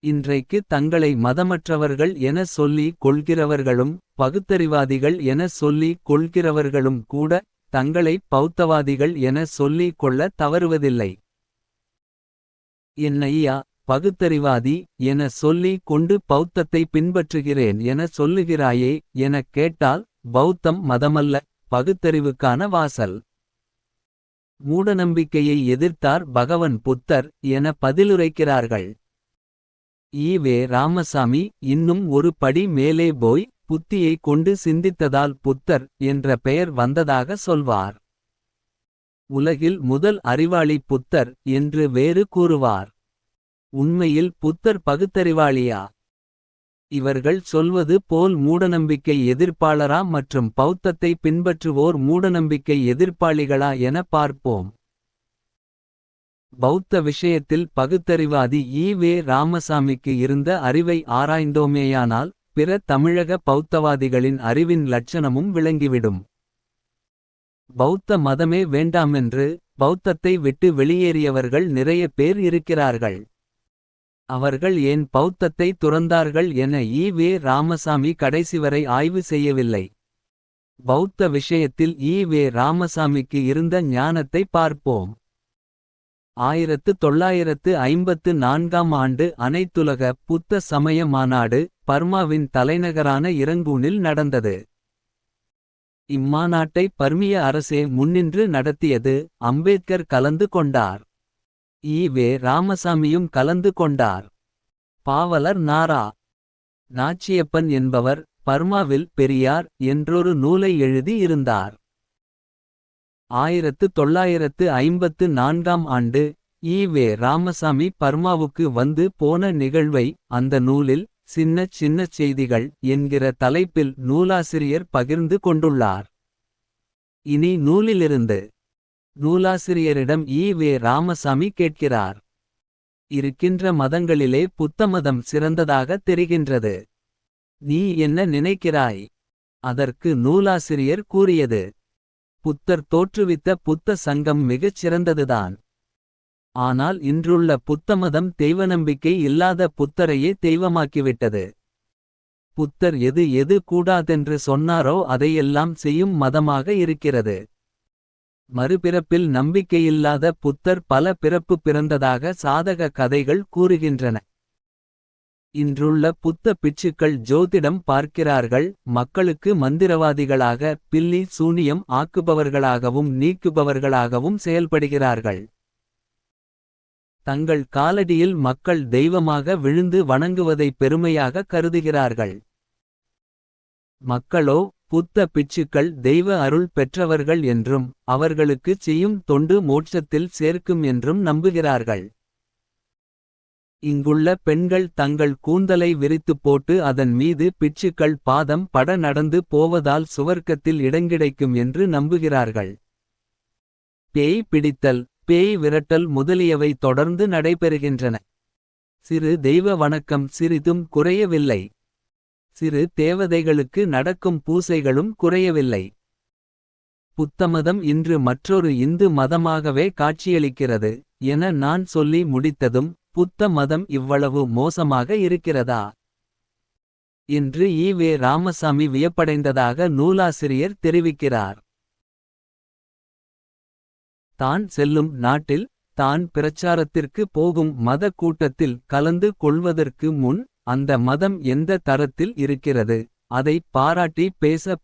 இன்றைக்கு தங்களை மதமற்றவர்கள் என சொல்லிக் கொள்கிறவர்களும். பகுத்தறிவாதிகள் என சொல்லிக் கொள்கிறவர்களும் கூட. தங்களை பௌத்தவாதிகள் என சொல்லிக் கொள்ள தவறுவதில்லை. என்னையா பகுத்தறிவாதி என சொல்லிக் கொண்டு பௌத்தத்தை பின்பற்றுகிறேன் என சொல்லுகிறாயே எனக் கேட்டால். பௌத்தம் மதமல்ல, பகுத்தறிவுக்கான வாசல். மூடநம்பிக்கையை எதிர்த்தார் பகவன் புத்தர் என பதிலுரைக்கிறார்கள். ஈவே ராமசாமி இன்னும் ஒரு படி மேலே போய். புத்தியை கொண்டு சிந்தித்ததால் புத்தர் என்ற பெயர் வந்ததாக சொல்வார். உலகில் முதல் அறிவாளி புத்தர் என்று வேறு கூறுவார். உண்மையில் புத்தர் பகுத்தறிவாளியா? இவர்கள் சொல்வது போல் மூடநம்பிக்கை எதிர்ப்பாளரா மற்றும் பௌத்தத்தை பின்பற்றுவோர் மூடநம்பிக்கை எதிர்ப்பாளிகளா என பார்ப்போம். பௌத்த விஷயத்தில் பகுத்தறிவாதி ஈவே ராமசாமிக்கு இருந்த அறிவை ஆராய்ந்தோமேயானால். பிற தமிழக பௌத்தவாதிகளின் அறிவின் லட்சணமும் விளங்கிவிடும். பௌத்த மதமே வேண்டாமென்று பௌத்தத்தை விட்டு வெளியேறியவர்கள் நிறைய பேர் இருக்கிறார்கள். அவர்கள் ஏன் பௌத்தத்தை துறந்தார்கள் என ஈவே ராமசாமி கடைசிவரை ஆய்வு செய்யவில்லை. பௌத்த விஷயத்தில் ஈவே ராமசாமிக்கு இருந்த ஞானத்தை பார்ப்போம். 1954ஆம் ஆண்டு அனைத்துலக புத்த சமய மாநாடு பர்மாவின் தலைநகரான இரங்கூனில் நடந்தது. இம்மாநாட்டை பர்மிய அரசே முன்னின்று நடத்தியது. அம்பேத்கர் கலந்து கொண்டார். ஈவே ராமசாமியும் கலந்து கொண்டார். பாவலர் நாரா. நாச்சியப்பன் என்பவர் பர்மாவில் பெரியார் என்றொரு நூலை எழுதி இருந்தார். 1954ஆம் ஆண்டு ஈவே ராமசாமி பர்மாவுக்கு வந்து போன நிகழ்வை அந்த நூலில் சின்னச் சின்னச் செய்திகள் என்கிற தலைப்பில் நூலாசிரியர் பகிர்ந்து கொண்டுள்ளார். இனி நூலிலிருந்து நூலாசிரியரிடம் ஈவே ராமசாமி கேட்கிறார். இருக்கின்ற மதங்களிலே புத்தமதம் சிறந்ததாக தெரிகின்றது. நீ என்ன நினைக்கிறாய்? அதற்கு நூலாசிரியர் கூறியது, புத்தர் தோற்றுவித்த புத்த சங்கம் மிகச் சிறந்ததுதான். ஆனால் இன்றுள்ள புத்தமதம் தெய்வநம்பிக்கை இல்லாத புத்தரையே தெய்வமாக்கிவிட்டது. புத்தர் எது எது கூடாதென்று சொன்னாரோ அதையெல்லாம் செய்யும் மதமாக இருக்கிறது. மறுபிறப்பில் நம்பிக்கையில்லாத புத்தர் பல பிறப்பு பிறந்ததாக சாதக கதைகள் கூறுகின்றன. இன்றுள்ள புத்த பிட்சுக்கள் ஜோதிடம் பார்க்கிறார்கள். மக்களுக்கு மந்திரவாதிகளாக பில்லி சூனியம் ஆக்குபவர்களாகவும் நீக்குபவர்களாகவும் செயல்படுகிறார்கள். தங்கள் காலடியில் மக்கள் தெய்வமாக விழுந்து வணங்குவதை பெருமையாக கருதுகிறார்கள். மக்களோ புத்த பிட்சுக்கள் தெய்வ அருள் பெற்றவர்கள் என்றும் அவர்களுக்குச் செய்யும் தொண்டு மோட்சத்தில் சேர்க்கும் என்றும் நம்புகிறார்கள். இங்குள்ள பெண்கள் தங்கள் கூந்தலை விரித்துப் போட்டு அதன் மீது பிட்சுக்கள் பாதம் பட நடந்து போவதால் சுவர்க்கத்தில் இடங்கிடைக்கும் என்று நம்புகிறார்கள். பேய் பிடித்தல் பேய் விரட்டல் முதலியவை தொடர்ந்து நடைபெறுகின்றன. சிறு தெய்வ வணக்கம் சிறிதும் குறையவில்லை. சிறு தேவதைகளுக்கு நடக்கும் பூசைகளும் குறையவில்லை. புத்தமதம் இன்று மற்றொரு இந்து மதமாகவே காட்சியளிக்கிறது என நான் சொல்லி முடித்ததும். புத்த மதம் இவ்வளவு மோசமாக இருக்கிறதா என்று ஈவே ராமசாமி வியப்படைந்ததாக நூலாசிரியர் தெரிவிக்கிறார். தான் செல்லும் நாட்டில் தான் பிரச்சாரத்திற்கு போகும் மத கூட்டத்தில் கலந்து கொள்வதற்கு முன் அந்த மதம் எந்த தரத்தில் இருக்கிறது அதை பாராட்டி பேச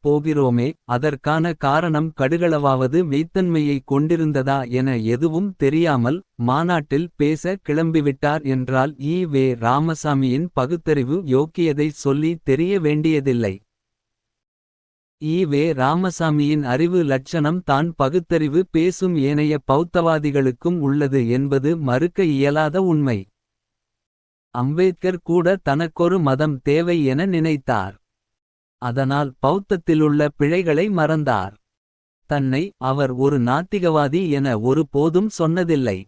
போகிறோமே அதற்கான காரணம் கடுகளவாவது மெய்த்தன்மையை கொண்டிருந்ததா என எதுவும் தெரியாமல் மாநாட்டில் பேச கிளம்பிவிட்டார் என்றால் ஈவே ராமசாமியின் பகுத்தறிவு யோக்கியதை சொல்லி தெரிய வேண்டியதில்லை. ஈவே ராமசாமியின் அறிவு லட்சணம் தான் பகுத்தறிவு பேசும் ஏனைய பௌத்தவாதிகளுக்கும் உள்ளது என்பது மறுக்க இயலாத உண்மை. அம்பேத்கர் கூட தனக்கொரு மதம் தேவை என நினைத்தார். அதனால் பௌத்தத்திலுள்ள பிழைகளை மறந்தார். தன்னை அவர் ஒரு நாத்திகவாதி என ஒரு போதும் சொன்னதில்லை.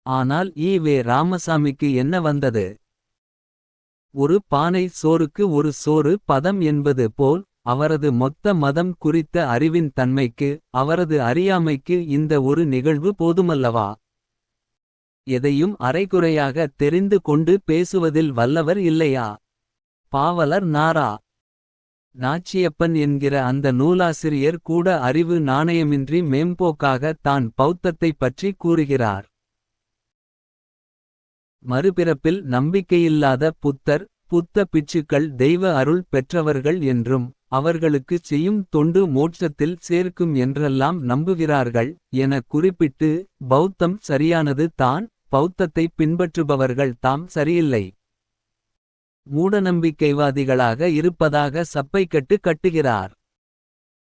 ஆனால் ஈவே ராமசாமிக்கு என்ன வந்தது? ஒரு பானை சோறுக்கு ஒரு சோறு பதம் என்பது போல் அவரது மொத்த மதம் குறித்த அறிவின் தன்மைக்கு அவரது அறியாமைக்கு இந்த ஒரு நிகழ்வு போதுமல்லவா? எதையும் அரைகுறையாக தெரிந்து கொண்டு பேசுவதில் வல்லவர் இல்லையா. பாவலர் நாரா. நாச்சியப்பன் என்கிற அந்த நூலாசிரியர் கூட அறிவு நாணயமின்றி மேம்போக்காக தான் பௌத்தத்தைப் பற்றி கூறுகிறார். மறுபிறப்பில் நம்பிக்கையில்லாத புத்தர் புத்த பிட்சுக்கள் தெய்வ அருள் பெற்றவர்கள் என்றும் அவர்களுக்குச் செய்யும் தொண்டு மோட்சத்தில் சேர்க்கும் என்றெல்லாம் நம்புகிறார்கள் என குறிப்பிட்டு பௌத்தம் சரியானது தான், பௌத்தத்தை பின்பற்றுபவர்கள் தாம் சரியில்லை, மூடநம்பிக்கைவாதிகளாக இருப்பதாக சப்பைக்கட்டு கட்டுகிறார்.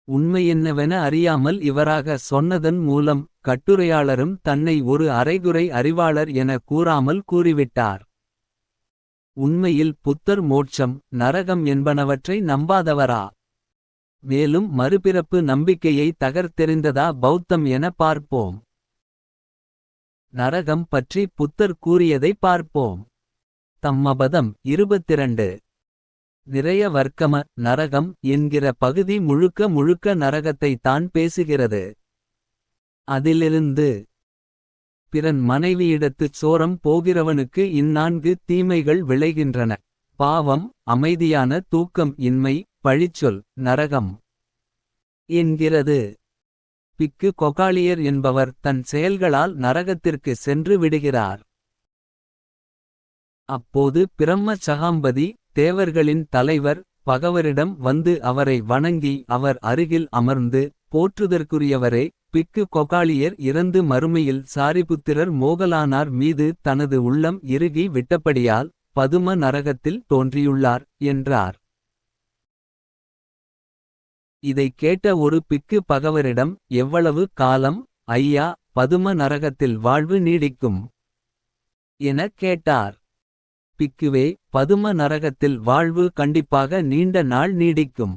உண்மையென்னவென அறியாமல் இவராக சொன்னதன் மூலம் கட்டுரையாளரும் தன்னை ஒரு அரைகுறை அறிவாளர் என கூறாமல் கூறிவிட்டார். உண்மையில் புத்தர் மோட்சம் நரகம் என்பனவற்றை நம்பாதவரா. மேலும் மறுபிறப்பு நம்பிக்கையை தகர்த்தெறிந்ததா பௌத்தம் என பார்ப்போம். நரகம் பற்றி புத்தர் கூறியதை பார்ப்போம். தம்மபதம் 22. நிறைய வர்க்கம நரகம் என்கிற பகுதி முழுக்க முழுக்க நரகத்தை தான் பேசுகிறது. அதிலிருந்து பிறன் மனைவியிடத்துச் சோரம் போகிறவனுக்கு இந்நான்கு தீமைகள் விளைகின்றன: பாவம், அமைதியான தூக்கம் இன்மை, பழிச்சொல், நரகம் என்கிறது. பிக்கு கொகாலியர் என்பவர் தன் செயல்களால் நரகத்திற்கு சென்று விடுகிறார். அப்போது பிரம்ம சகாம்பதி தேவர்களின் தலைவர் பகவரிடம் வந்து அவரை வணங்கி அவர் அருகில் அமர்ந்து, போற்றுதற்குரியவரே, பிக்கு கொகாலியர் இறந்து மறுமையில் சாரிபுத்திரர் மோகலானார் மீது தனது உள்ளம் இறுகி விட்டபடியால் பதும நரகத்தில் தோன்றியுள்ளார் என்றார். இதைக் கேட்ட ஒரு பிக்கு பகவரிடம், எவ்வளவு காலம் ஐயா பதும நரகத்தில் வாழ்வு நீடிக்கும் எனக் கேட்டார். பிக்குவே, பதும நரகத்தில் வாழ்வு கண்டிப்பாக நீண்ட நாள் நீடிக்கும்.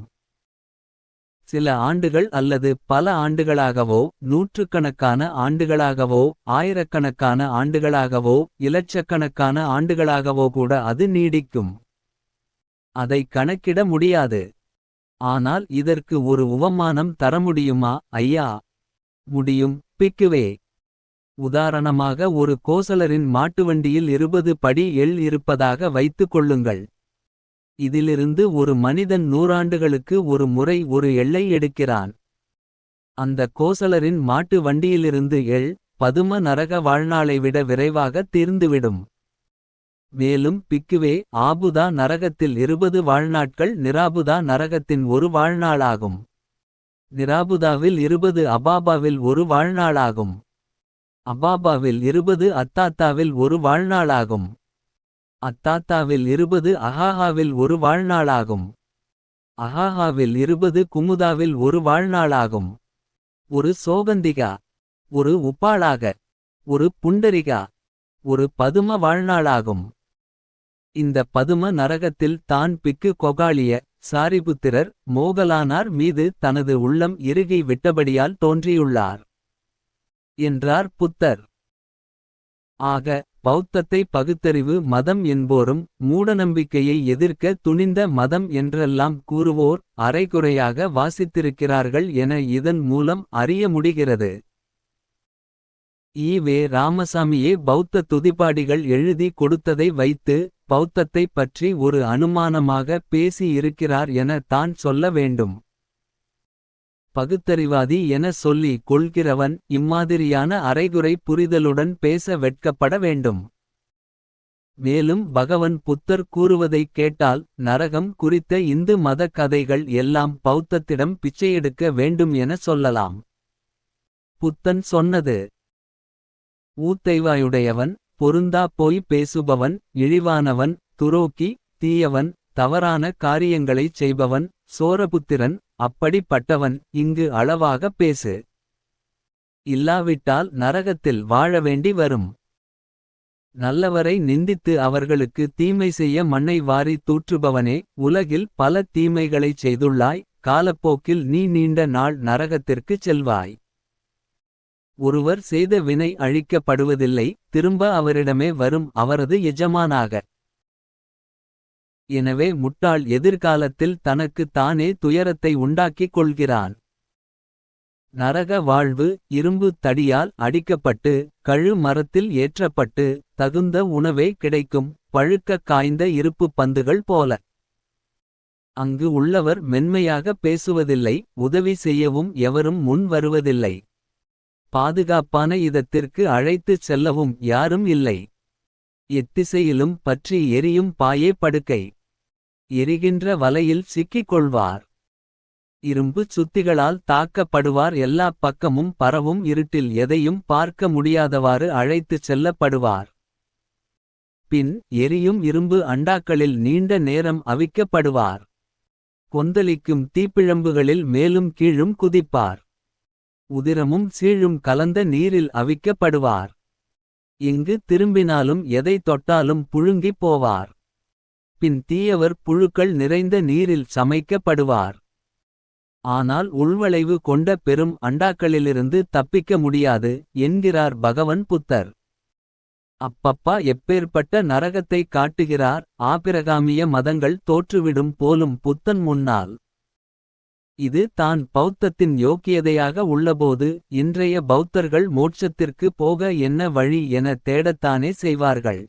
சில ஆண்டுகள் அல்லது பல ஆண்டுகளாகவோ, நூற்றுக்கணக்கான ஆண்டுகளாகவோ, ஆயிரக்கணக்கான ஆண்டுகளாகவோ, இலட்சக்கணக்கான ஆண்டுகளாகவோ கூட அது நீடிக்கும். அதை கணக்கிட முடியாது. ஆனால் இதற்கு ஒரு உவமானம் தர முடியுமா ஐயா? முடியும் பிக்குவே. உதாரணமாக ஒரு கோசலரின் மாட்டுவண்டியில் 20 படி எள் இருப்பதாக வைத்துக் கொள்ளுங்கள். இதிலிருந்து ஒரு மனிதன் 100 ஆண்டுகளுக்கு ஒரு முறை ஒரு எள்ளை எடுக்கிறான். அந்த கோசலரின் மாட்டு வண்டியிலிருந்து எள் பதும நரக வாழ்நாளை விட விரைவாக தீர்ந்துவிடும். மேலும் பிக்குவே, ஆபுதா நரகத்தில் 20 வாழ்நாட்கள் நிராபுதா நரகத்தின் ஒரு வாழ்நாளாகும். நிராபுதாவில் 20 அபாபாவில் ஒரு வாழ்நாளாகும். அபாபாவில் 20 அத்தாத்தாவில் ஒரு வாழ்நாளாகும். அத்தாத்தாவில் 20 அஹாஹாவில் ஒரு வாழ்நாளாகும். அஹாஹாவில் 20 குமுதாவில் ஒரு வாழ்நாளாகும். ஒரு சோகந்திகா, ஒரு உப்பாளாக, ஒரு புண்டரிகா, ஒரு பதும வாழ்நாளாகும். இந்த பதும நரகத்தில் தான் பிக்கு கொகாலிய சாரிபுத்திரர் மோகலானார் மீது தனது உள்ளம் இறுகி விட்டபடியால் தோன்றியுள்ளார் என்றார் புத்தர். ஆக பௌத்தத்தை பகுத்தறிவு மதம் என்போரும் மூடநம்பிக்கையை எதிர்க்க துணிந்த மதம் என்றெல்லாம் கூறுவோர் அரைகுறையாக வாசித்திருக்கிறார்கள் என இதன் மூலம் அறிய முடிகிறது. ஈ.வே. ராமசாமியே பௌத்த துதிபாடிகள் எழுதி கொடுத்ததை வைத்து பௌத்தத்தைப் பற்றி ஒரு அனுமானமாக பேசி இருக்கிறார் என தான் சொல்ல வேண்டும். பகுத்தறிவாதி என சொல்லி கொள்கிறவன் இம்மாதிரியான அரைகுறை புரிதலுடன் பேச வெட்கப்பட வேண்டும். மேலும் பகவன் புத்தர் கூறுவதைக் கேட்டால் நரகம் குறித்த இந்து மத கதைகள் எல்லாம் பௌத்தத்திடம் பிச்சையெடுக்க வேண்டும் என சொல்லலாம். புத்தன் சொன்னது: ஊத்தைவாயுடையவன், பொருந்தா போய் பேசுபவன், இழிவானவன், துரோகி, தீயவன், தவறான காரியங்களைச் செய்பவன், சோரபுத்திரன், அப்படிப்பட்டவன் இங்கு அளவாக பேசு. இல்லாவிட்டால் நரகத்தில் வாழ வேண்டி வரும். நல்லவரை நிந்தித்து அவர்களுக்கு தீமை செய்ய மண்ணை வாரி தூற்றுபவனே, உலகில் பல தீமைகளைச் செய்துள்ளாய், காலப்போக்கில் நீ நீண்ட நாள் நரகத்திற்குச் செல்வாய். ஒருவர் செய்த வினை அழிக்கப்படுவதில்லை, திரும்ப அவரிடமே வரும் அவரது எஜமானாக. எனவே முட்டாள் எதிர்காலத்தில் தனக்கு தானே துயரத்தை உண்டாக்கிக் கொள்கிறான். நரக வாழ்வு இரும்பு தடியால் அடிக்கப்பட்டு கழு மரத்தில் ஏற்றப்பட்டு தகுந்த உணவே கிடைக்கும் பழுக்கக் காய்ந்த இருப்பு பந்துகள் போல. அங்கு உள்ளவர் மென்மையாக பேசுவதில்லை, உதவி செய்யவும் எவரும் முன் வருவதில்லை. பாதுகாப்பான இடத்திற்கு அழைத்துச் செல்லவும் யாரும் இல்லை. எத்திசையிலும் பற்றி எரியும் பாயே படுக்கை. எரிகின்ற வலையில் சிக்கிக் கொள்வார். இரும்பு சுத்திகளால் தாக்கப்படுவார். எல்லா பக்கமும் பரவும் இருட்டில் எதையும் பார்க்க முடியாதவாறு அழைத்துச் செல்லப்படுவார். பின் எரியும் இரும்பு அண்டாக்களில் நீண்ட நேரம் அவிக்கப்படுவார். கொந்தளிக்கும் தீப்பிழம்புகளில் மேலும் கீழும் குதிப்பார். உதிரமும் சீழும் கலந்த நீரில் அவிக்கப்படுவார். எங்கு திரும்பினாலும் எதை தொட்டாலும் புழுங்கிப் போவார். பின் தீயவர் புழுக்கள் நிறைந்த நீரில் சமைக்கப்படுவார். ஆனால் உள்வளைவு கொண்ட பெரும் அண்டாக்களிலிருந்து தப்பிக்க முடியாது என்கிறார் பகவன் புத்தர். அப்பப்பா எப்பேற்பட்ட நரகத்தை காட்டுகிறார். ஆபிரகாமிய மதங்கள் தோற்றுவிடும் போலும் புத்தன் முன்னால். இது தான் பௌத்தத்தின் யோக்கியதையாக உள்ளபோது இன்றைய பௌத்தர்கள் மோட்சத்திற்கு போக என்ன வழி என தேடத்தானே செய்வார்கள்.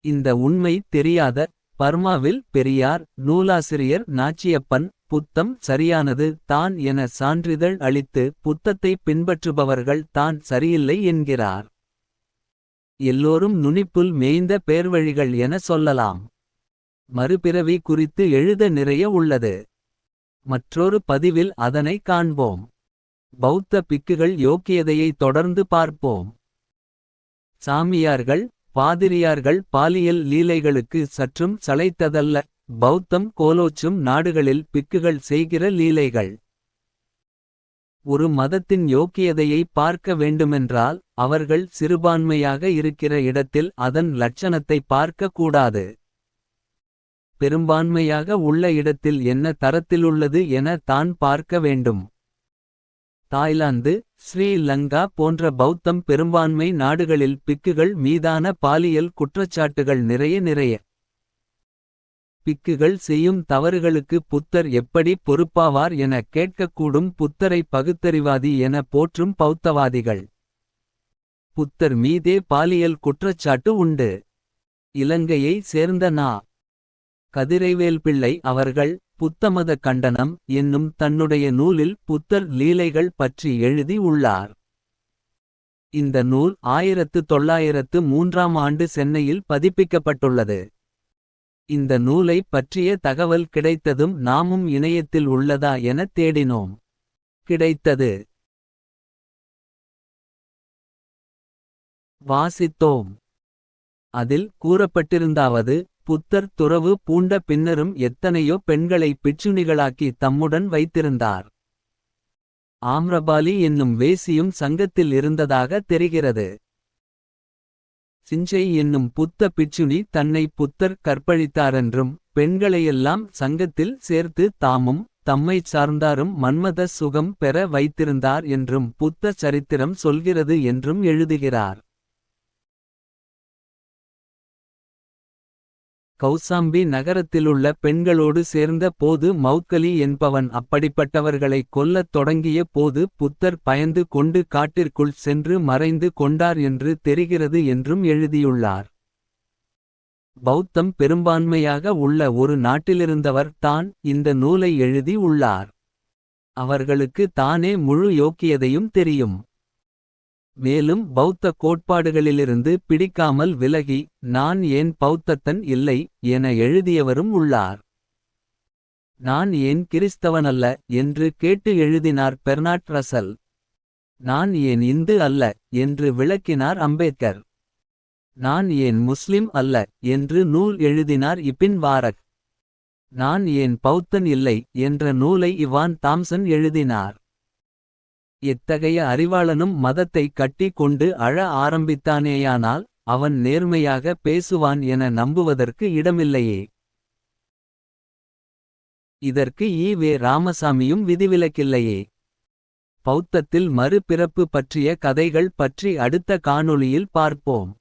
இந்த உண்மை தெரியாத பர்மாவில் பெரியார் நூலாசிரியர் நாச்சியப்பன் புத்தம் சரியானது தான் என சான்றிதழ் அளித்து புத்தத்தை பின்பற்றுபவர்கள் தான் சரியில்லை என்கிறார். எல்லோரும் நுனிப்புல் மேய்ந்த பேர்வழிகள் என சொல்லலாம். மறுபிறவி குறித்து எழுத நிறைய உள்ளது. மற்றொரு பதிவில் அதனை காண்போம். பௌத்த பிக்குகள் யோக்கியதையை தொடர்ந்து பார்ப்போம். சாமியார்கள் பாதிரியார்கள் பாலியல் லீலைகளுக்கு சற்றும் சளைத்ததல்ல. பௌத்தம் கோலோச்சும் நாடுகளில் பிக்குகள் செய்கிற லீலைகள். ஒரு மதத்தின் யோக்கியதையை பார்க்க வேண்டுமென்றால் அவர்கள் சிறுபான்மையாக இருக்கிற இடத்தில் அதன் லட்சணத்தை பார்க்க கூடாது. பெரும்பான்மையாக உள்ள இடத்தில் என்ன தரத்திலுள்ளது என தான் பார்க்க வேண்டும். தாய்லாந்து ஸ்ரீலங்கா போன்ற பௌத்தம் பெரும்பான்மை நாடுகளில் பிக்குகள் மீதான பாலியல் குற்றச்சாட்டுகள் நிறைய. பிக்குகள் செய்யும் தவறுகளுக்கு புத்தர் எப்படி பொறுப்பாவார் என கேட்கக்கூடும். புத்தரை பகுத்தறிவாதி என போற்றும் பௌத்தவாதிகள். புத்தர் மீதே பாலியல் குற்றச்சாட்டு உண்டு. இலங்கையை சேர்ந்த நா. கதிரைவேல்பிள்ளை அவர்கள் புத்தமத கண்டனம் என்னும் தன்னுடைய நூலில் புத்தர் லீலைகள் பற்றி எழுதி உள்ளார். இந்த நூல் 1903ஆம் ஆண்டு சென்னையில் பதிப்பிக்கப்பட்டுள்ளது. இந்த நூலை பற்றிய தகவல் கிடைத்ததும் நாமும் இணையத்தில் உள்ளதா என தேடினோம். கிடைத்தது. வாசித்தோம். அதில் கூறப்பட்டிருந்தாவது புத்தர் துறவு பூண்ட பின்னரும் எத்தனையோ பெண்களை பிட்சுணிகளாக்கி தம்முடன் வைத்திருந்தார். ஆம்ரபாலி என்னும் வேசியும் சங்கத்தில் இருந்ததாக தெரிகிறது. சிஞ்சை என்னும் புத்த பிட்சுணி தன்னை புத்தர் கற்பழித்தாரென்றும் பெண்களையெல்லாம் சங்கத்தில் சேர்த்து தாமும் தம்மைச் சார்ந்தாரும் மன்மத சுகம் பெற வைத்திருந்தார் என்றும் புத்த சரித்திரம் சொல்கிறது என்றும் எழுதுகிறார். கௌசாம்பி நகரத்திலுள்ள பெண்களோடு சேர்ந்த போது மௌத்கலி என்பவன் அப்படிப்பட்டவர்களைக் கொல்லத் தொடங்கிய போது புத்தர் பயந்து கொண்டு காட்டிற்குள் சென்று மறைந்து கொண்டார் என்று தெரிகிறது என்றும் எழுதியுள்ளார். பௌத்தம் பெரும்பான்மையாக உள்ள ஒரு நாட்டிலிருந்தவர் தான் இந்த நூலை எழுதி உள்ளார். அவர்களுக்கு தானே முழு யோக்கியதையும் தெரியும். மேலும் பௌத்த கோட்பாடுகளிலிருந்து பிடிக்காமல் விலகி நான் ஏன் பௌத்தத்தன் இல்லை என எழுதியவரும் உள்ளார். நான் ஏன் கிறிஸ்தவனல்ல என்று கேட்டு எழுதினார் பெர்னாட் ரசல். நான் ஏன் இந்து அல்ல என்று விளக்கினார் அம்பேத்கர். நான் ஏன் முஸ்லிம் அல்ல என்று நூல் எழுதினார் இபின் வாரக். நான் ஏன் பௌத்தன் இல்லை என்ற நூலை இவான் தாம்சன் எழுதினார். எத்தகைய அறிவாளனும் மதத்தை கட்டி கொண்டு அழ ஆரம்பித்தானேயானால் அவன் நேர்மையாக பேசுவான் என நம்புவதற்கு இடமில்லையே. இதற்கு ஈ.வே. ராமசாமியும் விதிவிலக்கில்லையே. பௌத்தத்தில் மறுபிறப்பு பற்றிய கதைகள் பற்றி அடுத்த காணொளியில் பார்ப்போம்.